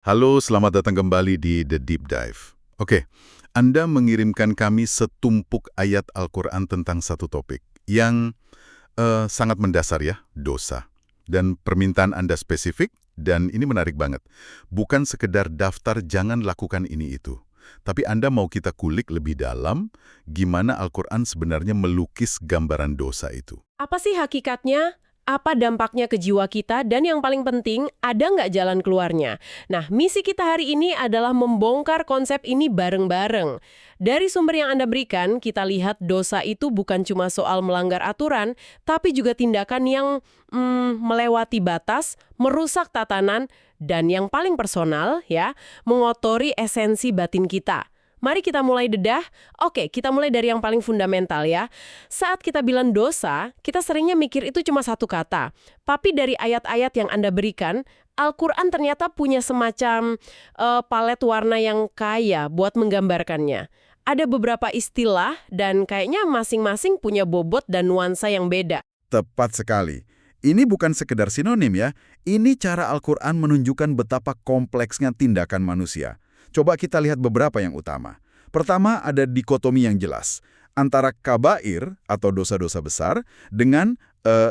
Halo, selamat datang kembali di The Deep Dive. Oke, Anda mengirimkan kami setumpuk ayat Al-Quran tentang satu topik yang sangat mendasar ya, dosa. Dan permintaan Anda spesifik, dan ini menarik banget. Bukan sekedar daftar jangan lakukan ini itu. Tapi Anda mau kita kulik lebih dalam gimana Al-Quran sebenarnya melukis gambaran dosa itu. Apa sih hakikatnya? Apa dampaknya ke jiwa kita? Dan yang paling penting, ada nggak jalan keluarnya? Nah, misi kita hari ini adalah membongkar konsep ini bareng-bareng. Dari sumber yang Anda berikan, kita lihat dosa itu bukan cuma soal melanggar aturan, tapi juga tindakan yang melewati batas, merusak tatanan, dan yang paling personal, ya, mengotori esensi batin kita. Mari kita mulai dedah. Oke, kita mulai dari yang paling fundamental ya. Saat kita bilang dosa, kita seringnya mikir itu cuma satu kata. Tapi dari ayat-ayat yang Anda berikan, Al-Quran ternyata punya semacam palet warna yang kaya buat menggambarkannya. Ada beberapa istilah dan kayaknya masing-masing punya bobot dan nuansa yang beda. Tepat sekali. Ini bukan sekedar sinonim ya. Ini cara Al-Quran menunjukkan betapa kompleksnya tindakan manusia. Coba kita lihat beberapa yang utama. Pertama, ada dikotomi yang jelas antara kabair atau dosa-dosa besar dengan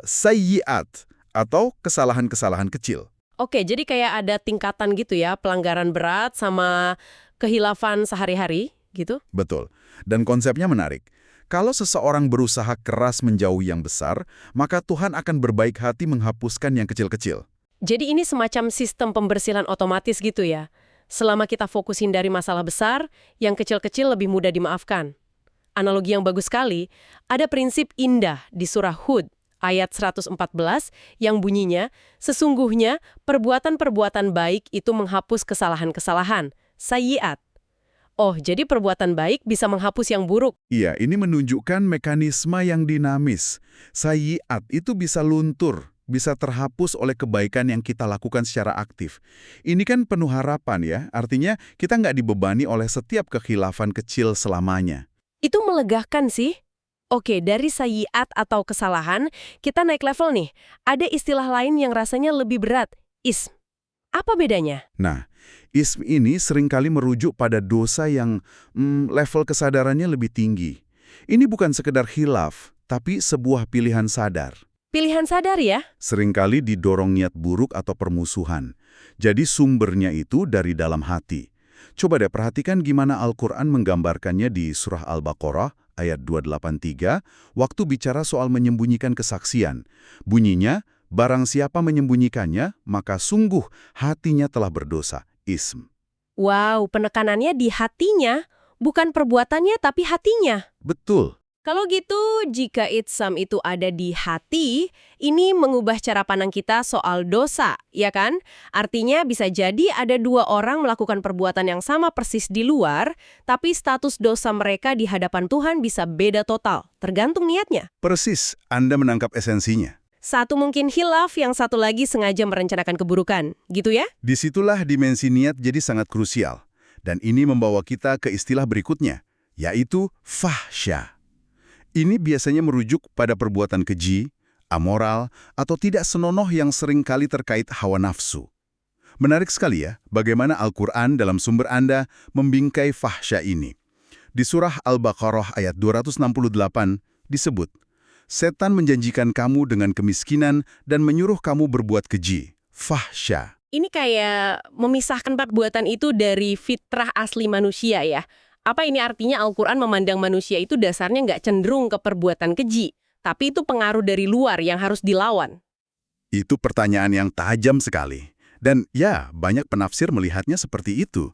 sayyiat atau kesalahan-kesalahan kecil. Oke, jadi kayak ada tingkatan gitu ya, pelanggaran berat sama kehilafan sehari-hari gitu. Betul. Dan konsepnya menarik. Kalau seseorang berusaha keras menjauhi yang besar, maka Tuhan akan berbaik hati menghapuskan yang kecil-kecil. Jadi ini semacam sistem pembersihan otomatis gitu ya. Selama kita fokusin dari masalah besar, yang kecil-kecil lebih mudah dimaafkan. Analogi yang bagus sekali, ada prinsip indah di surah Hud, ayat 114, yang bunyinya, sesungguhnya perbuatan-perbuatan baik itu menghapus kesalahan-kesalahan, sayyiat. Oh, jadi perbuatan baik bisa menghapus yang buruk. Iya, ini menunjukkan mekanisme yang dinamis. Sayyiat itu bisa luntur, bisa terhapus oleh kebaikan yang kita lakukan secara aktif. Ini kan penuh harapan ya, artinya kita nggak dibebani oleh setiap kekhilafan kecil selamanya. Itu melegakan sih. Oke, dari sayyiat atau kesalahan, kita naik level nih. Ada istilah lain yang rasanya lebih berat, ism. Apa bedanya? Nah, ism ini seringkali merujuk pada dosa yang level kesadarannya lebih tinggi. Ini bukan sekedar khilaf, tapi sebuah pilihan sadar. Pilihan sadar ya? Seringkali didorong niat buruk atau permusuhan. Jadi sumbernya itu dari dalam hati. Coba deh perhatikan gimana Al-Quran menggambarkannya di surah Al-Baqarah ayat 283 waktu bicara soal menyembunyikan kesaksian. Bunyinya, barang siapa menyembunyikannya, maka sungguh hatinya telah berdosa. Ism. Wow, penekanannya di hatinya, bukan perbuatannya tapi hatinya. Betul. Kalau gitu, jika itsam itu ada di hati, ini mengubah cara pandang kita soal dosa, ya kan? Artinya bisa jadi ada dua orang melakukan perbuatan yang sama persis di luar, tapi status dosa mereka di hadapan Tuhan bisa beda total, tergantung niatnya. Persis, Anda menangkap esensinya. Satu mungkin hilaf, yang satu lagi sengaja merencanakan keburukan, gitu ya? Disitulah dimensi niat jadi sangat krusial. Dan ini membawa kita ke istilah berikutnya, yaitu fahsya. Ini biasanya merujuk pada perbuatan keji, amoral, atau tidak senonoh yang sering kali terkait hawa nafsu. Menarik sekali ya, bagaimana Al-Quran dalam sumber Anda membingkai fahsya ini. Di surah Al-Baqarah ayat 268 disebut, setan menjanjikan kamu dengan kemiskinan dan menyuruh kamu berbuat keji, fahsya. Ini kayak memisahkan perbuatan itu dari fitrah asli manusia ya. Apa ini artinya Al-Quran memandang manusia itu dasarnya nggak cenderung ke perbuatan keji, tapi itu pengaruh dari luar yang harus dilawan? Itu pertanyaan yang tajam sekali. Dan ya, banyak penafsir melihatnya seperti itu.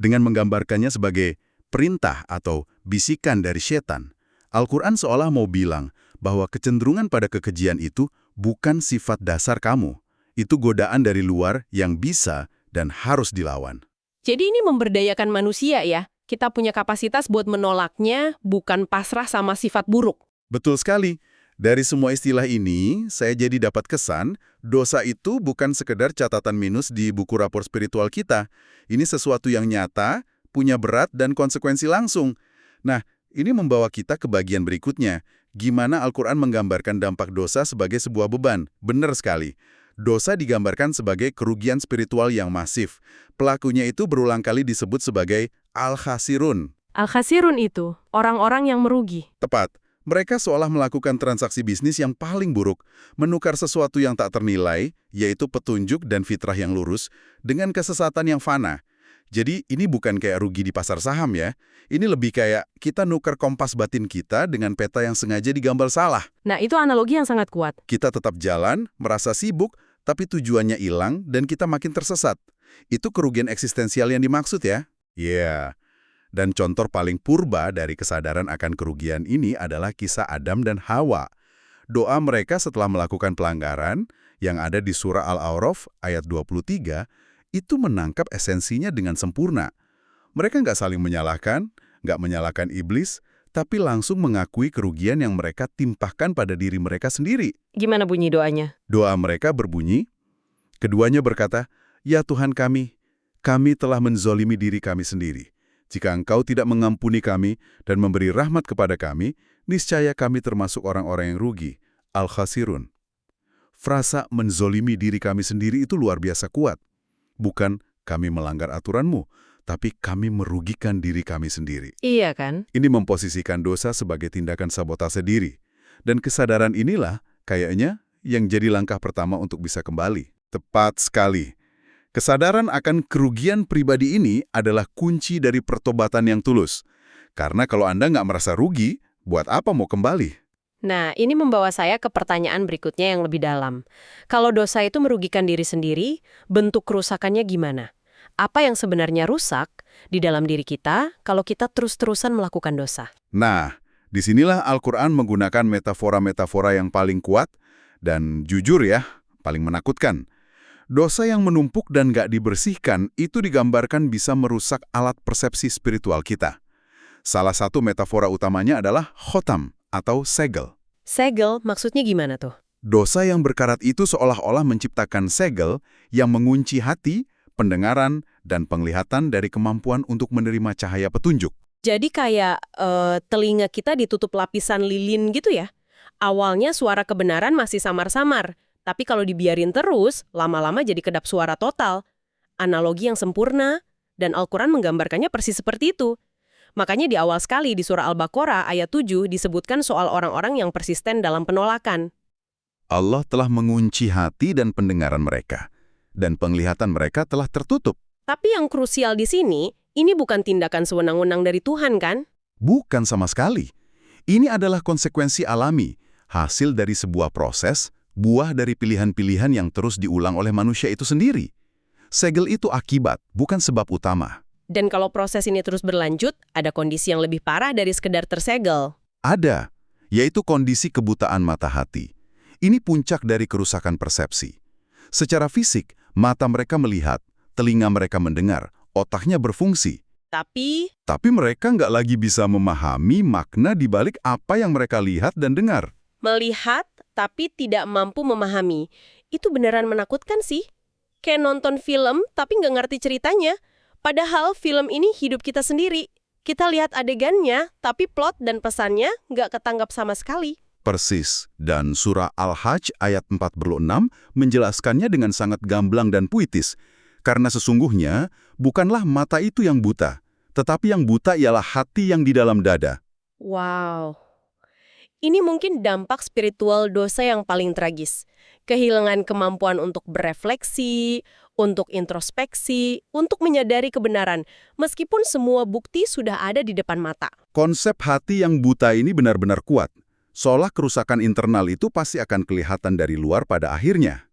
Dengan menggambarkannya sebagai perintah atau bisikan dari setan. Al-Quran seolah mau bilang bahwa kecenderungan pada kekejian itu bukan sifat dasar kamu. Itu godaan dari luar yang bisa dan harus dilawan. Jadi ini memberdayakan manusia ya? Kita punya kapasitas buat menolaknya, bukan pasrah sama sifat buruk. Betul sekali. Dari semua istilah ini, saya jadi dapat kesan, dosa itu bukan sekedar catatan minus di buku rapor spiritual kita. Ini sesuatu yang nyata, punya berat dan konsekuensi langsung. Nah, ini membawa kita ke bagian berikutnya. Gimana Al-Quran menggambarkan dampak dosa sebagai sebuah beban. Benar sekali. Dosa digambarkan sebagai kerugian spiritual yang masif. Pelakunya itu berulang kali disebut sebagai al-khasirun. Al-khasirun itu orang-orang yang merugi. Tepat, mereka seolah melakukan transaksi bisnis yang paling buruk, menukar sesuatu yang tak ternilai, yaitu petunjuk dan fitrah yang lurus, dengan kesesatan yang fana. Jadi ini bukan kayak rugi di pasar saham ya, ini lebih kayak kita nukar kompas batin kita dengan peta yang sengaja digambar salah. Nah, itu analogi yang sangat kuat. Kita tetap jalan, merasa sibuk, tapi tujuannya hilang dan kita makin tersesat. Itu kerugian eksistensial yang dimaksud ya? Iya. Dan contoh paling purba dari kesadaran akan kerugian ini adalah kisah Adam dan Hawa. Doa mereka setelah melakukan pelanggaran, yang ada di surah Al-A'raf ayat 23, itu menangkap esensinya dengan sempurna. Mereka nggak saling menyalahkan, nggak menyalahkan iblis, tapi langsung mengakui kerugian yang mereka timpahkan pada diri mereka sendiri. Gimana bunyi doanya? Doa mereka berbunyi, keduanya berkata, "Ya Tuhan kami telah menzolimi diri kami sendiri. Jika Engkau tidak mengampuni kami dan memberi rahmat kepada kami, niscaya kami termasuk orang-orang yang rugi." Al-Khasirun. Frasa menzolimi diri kami sendiri itu luar biasa kuat. Bukan kami melanggar aturanmu, tapi kami merugikan diri kami sendiri. Iya kan? Ini memposisikan dosa sebagai tindakan sabotase diri. Dan kesadaran inilah kayaknya yang jadi langkah pertama untuk bisa kembali. Tepat sekali. Kesadaran akan kerugian pribadi ini adalah kunci dari pertobatan yang tulus. Karena kalau Anda nggak merasa rugi, buat apa mau kembali? Nah, ini membawa saya ke pertanyaan berikutnya yang lebih dalam. Kalau dosa itu merugikan diri sendiri, bentuk kerusakannya gimana? Apa yang sebenarnya rusak di dalam diri kita kalau kita terus-terusan melakukan dosa? Nah, disinilah Al-Quran menggunakan metafora-metafora yang paling kuat dan jujur ya, paling menakutkan. Dosa yang menumpuk dan nggak dibersihkan itu digambarkan bisa merusak alat persepsi spiritual kita. Salah satu metafora utamanya adalah khotam atau segel. Segel maksudnya gimana tuh? Dosa yang berkarat itu seolah-olah menciptakan segel yang mengunci hati, pendengaran, dan penglihatan dari kemampuan untuk menerima cahaya petunjuk. Jadi kayak telinga kita ditutup lapisan lilin gitu ya? Awalnya suara kebenaran masih samar-samar, tapi kalau dibiarin terus, lama-lama jadi kedap suara total. Analogi yang sempurna, dan Al-Quran menggambarkannya persis seperti itu. Makanya di awal sekali di surah Al-Baqarah ayat 7 disebutkan soal orang-orang yang persisten dalam penolakan. Allah telah mengunci hati dan pendengaran mereka, dan penglihatan mereka telah tertutup. Tapi yang krusial di sini, ini bukan tindakan sewenang-wenang dari Tuhan kan? Bukan sama sekali. Ini adalah konsekuensi alami, hasil dari sebuah proses, buah dari pilihan-pilihan yang terus diulang oleh manusia itu sendiri. Segel itu akibat, bukan sebab utama. Dan kalau proses ini terus berlanjut, ada kondisi yang lebih parah dari sekedar tersegel. Ada, yaitu kondisi kebutaan mata hati. Ini puncak dari kerusakan persepsi. Secara fisik, mata mereka melihat, telinga mereka mendengar, otaknya berfungsi. Tapi mereka nggak lagi bisa memahami makna di balik apa yang mereka lihat dan dengar. melihat tapi tidak mampu memahami, itu beneran menakutkan sih. Kayak nonton film tapi nggak ngerti ceritanya. Padahal film ini hidup kita sendiri. Kita lihat adegannya, tapi plot dan pesannya nggak ketanggap sama sekali. Persis, dan surah Al-Hajj ayat 46 menjelaskannya dengan sangat gamblang dan puitis. Karena sesungguhnya, bukanlah mata itu yang buta, tetapi yang buta ialah hati yang di dalam dada. Wow. Ini mungkin dampak spiritual dosa yang paling tragis. Kehilangan kemampuan untuk berefleksi, untuk introspeksi, untuk menyadari kebenaran, meskipun semua bukti sudah ada di depan mata. Konsep hati yang buta ini benar-benar kuat. Seolah kerusakan internal itu pasti akan kelihatan dari luar pada akhirnya.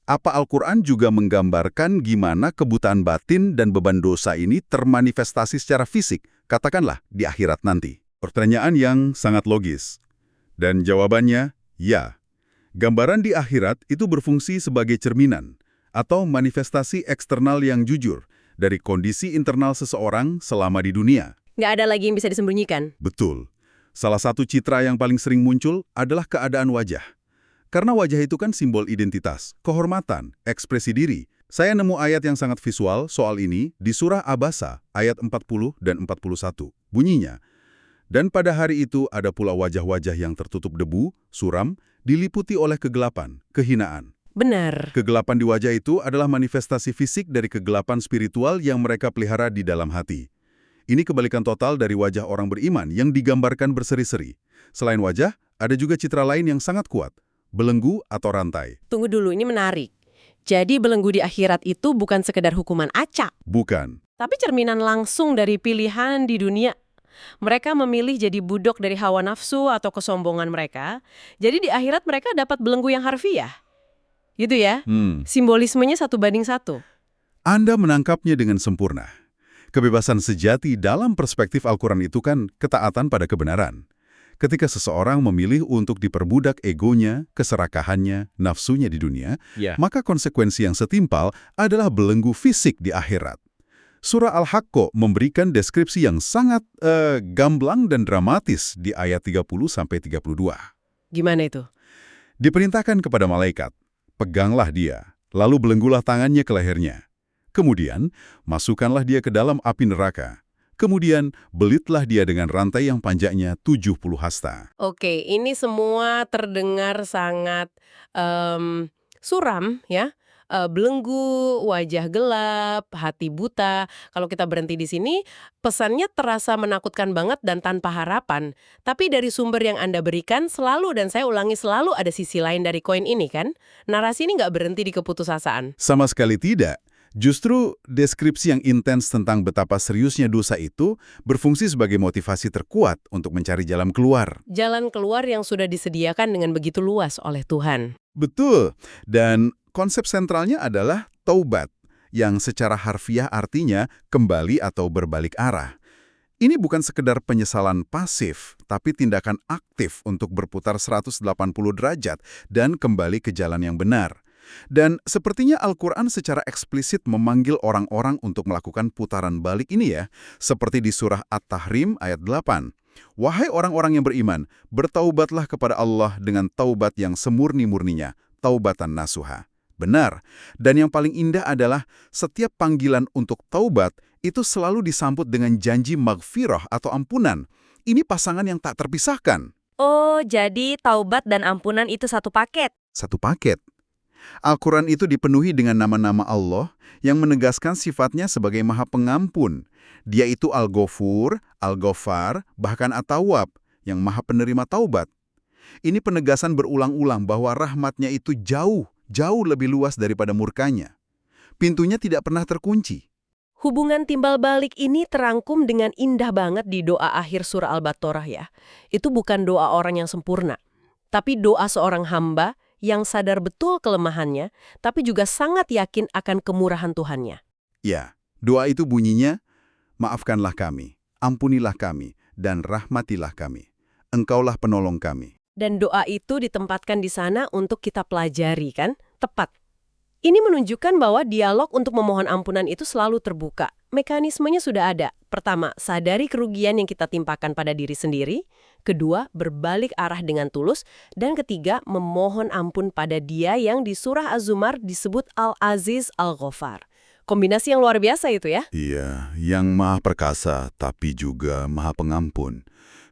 Apa Al-Quran juga menggambarkan gimana kebutaan batin dan beban dosa ini termanifestasi secara fisik, katakanlah di akhirat nanti? Pertanyaan yang sangat logis. Dan jawabannya, ya. Gambaran di akhirat itu berfungsi sebagai cerminan atau manifestasi eksternal yang jujur dari kondisi internal seseorang selama di dunia. Nggak ada lagi yang bisa disembunyikan. Betul. Salah satu citra yang paling sering muncul adalah keadaan wajah. Karena wajah itu kan simbol identitas, kehormatan, ekspresi diri. Saya nemu ayat yang sangat visual soal ini di surah Abasa ayat 40 dan 41. Bunyinya, dan pada hari itu ada pula wajah-wajah yang tertutup debu, suram, diliputi oleh kegelapan, kehinaan. Benar. Kegelapan di wajah itu adalah manifestasi fisik dari kegelapan spiritual yang mereka pelihara di dalam hati. Ini kebalikan total dari wajah orang beriman yang digambarkan berseri-seri. Selain wajah, ada juga citra lain yang sangat kuat, belenggu atau rantai. Tunggu dulu, ini menarik. Jadi belenggu di akhirat itu bukan sekedar hukuman acak, Bukan. tapi cerminan langsung dari pilihan di dunia. Mereka memilih jadi budok dari hawa nafsu atau kesombongan mereka. Jadi di akhirat mereka dapat belenggu yang harfiah. Gitu ya? Simbolismenya 1:1. Anda menangkapnya dengan sempurna. Kebebasan sejati dalam perspektif Al-Quran itu kan ketaatan pada kebenaran. Ketika seseorang memilih untuk diperbudak egonya, keserakahannya, nafsunya di dunia, maka konsekuensi yang setimpal adalah belenggu fisik di akhirat. Surah Al-Haqqah memberikan deskripsi yang sangat gamblang dan dramatis di ayat 30-32. Gimana itu? Diperintahkan kepada malaikat, peganglah dia, lalu belenggulah tangannya ke lehernya. Kemudian, masukkanlah dia ke dalam api neraka. Kemudian, belitlah dia dengan rantai yang panjangnya 70 hasta. Oke, ini semua terdengar sangat suram ya. Belenggu, wajah gelap, hati buta. Kalau kita berhenti di sini, pesannya terasa menakutkan banget dan tanpa harapan. Tapi dari sumber yang Anda berikan selalu, dan saya ulangi selalu, ada sisi lain dari koin ini kan. Narasi ini nggak berhenti di keputusasaan. Sama sekali tidak. Justru deskripsi yang intens tentang betapa seriusnya dosa itu berfungsi sebagai motivasi terkuat untuk mencari jalan keluar. Jalan keluar yang sudah disediakan dengan begitu luas oleh Tuhan. Betul. Dan konsep sentralnya adalah taubat, yang secara harfiah artinya kembali atau berbalik arah. Ini bukan sekedar penyesalan pasif, tapi tindakan aktif untuk berputar 180 derajat dan kembali ke jalan yang benar. Dan sepertinya Al-Quran secara eksplisit memanggil orang-orang untuk melakukan putaran balik ini ya, seperti di surah At-Tahrim ayat 8. Wahai orang-orang yang beriman, bertaubatlah kepada Allah dengan taubat yang semurni-murninya, taubatan nasuha. Benar, dan yang paling indah adalah setiap panggilan untuk taubat itu selalu disambut dengan janji maghfirah atau ampunan. Ini pasangan yang tak terpisahkan. Oh, jadi taubat dan ampunan itu satu paket. Satu paket. Al-Quran itu dipenuhi dengan nama-nama Allah yang menegaskan sifatnya sebagai Maha Pengampun. Dia itu Al-Ghafur, Al-Ghaffar, bahkan At-Tawwab, yang Maha Penerima Taubat. Ini penegasan berulang-ulang bahwa rahmatnya itu jauh lebih luas daripada murkanya. Pintunya tidak pernah terkunci. Hubungan timbal balik ini terangkum dengan indah banget di doa akhir surah Al-Baqarah ya. Itu bukan doa orang yang sempurna, tapi doa seorang hamba yang sadar betul kelemahannya, tapi juga sangat yakin akan kemurahan Tuhannya. Ya, doa itu bunyinya, maafkanlah kami, ampunilah kami, dan rahmatilah kami. Engkaulah penolong kami. Dan doa itu ditempatkan di sana untuk kita pelajari kan? Tepat. Ini menunjukkan bahwa dialog untuk memohon ampunan itu selalu terbuka. Mekanismenya sudah ada. Pertama, sadari kerugian yang kita timpakan pada diri sendiri. Kedua, berbalik arah dengan tulus. Dan ketiga, memohon ampun pada Dia yang di surah Az-Zumar disebut Al-Aziz Al-Ghaffar. Kombinasi yang luar biasa itu ya. Iya, yang maha perkasa tapi juga maha pengampun.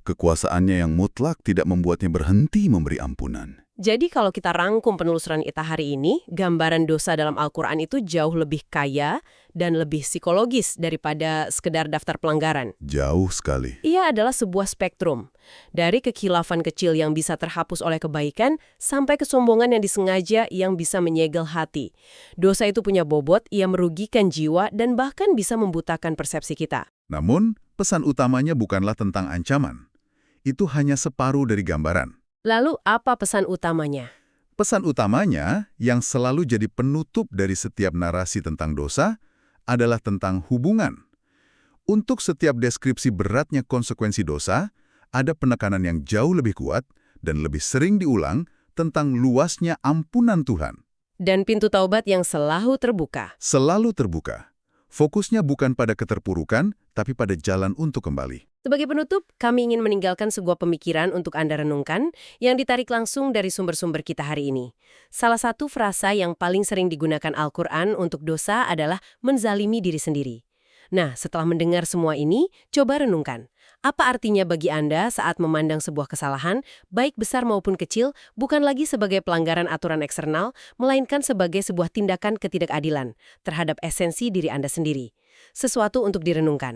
Kekuasaannya yang mutlak tidak membuatnya berhenti memberi ampunan. Jadi kalau kita rangkum penelusuran kita hari ini, gambaran dosa dalam Al-Quran itu jauh lebih kaya dan lebih psikologis daripada sekedar daftar pelanggaran. Jauh sekali. Ia adalah sebuah spektrum. Dari kekhilafan kecil yang bisa terhapus oleh kebaikan, sampai kesombongan yang disengaja yang bisa menyegel hati. Dosa itu punya bobot, ia merugikan jiwa dan bahkan bisa membutakan persepsi kita. Namun, pesan utamanya bukanlah tentang ancaman. Itu hanya separuh dari gambaran. Lalu apa pesan utamanya? Pesan utamanya yang selalu jadi penutup dari setiap narasi tentang dosa adalah tentang hubungan. Untuk setiap deskripsi beratnya konsekuensi dosa, ada penekanan yang jauh lebih kuat dan lebih sering diulang tentang luasnya ampunan Tuhan. Dan pintu taubat yang selalu terbuka. Selalu terbuka. Fokusnya bukan pada keterpurukan, tapi pada jalan untuk kembali. Sebagai penutup, kami ingin meninggalkan sebuah pemikiran untuk Anda renungkan yang ditarik langsung dari sumber-sumber kita hari ini. Salah satu frasa yang paling sering digunakan Al-Quran untuk dosa adalah menzalimi diri sendiri. Nah, setelah mendengar semua ini, coba renungkan. Apa artinya bagi Anda saat memandang sebuah kesalahan, baik besar maupun kecil, bukan lagi sebagai pelanggaran aturan eksternal, melainkan sebagai sebuah tindakan ketidakadilan terhadap esensi diri Anda sendiri? Sesuatu untuk direnungkan.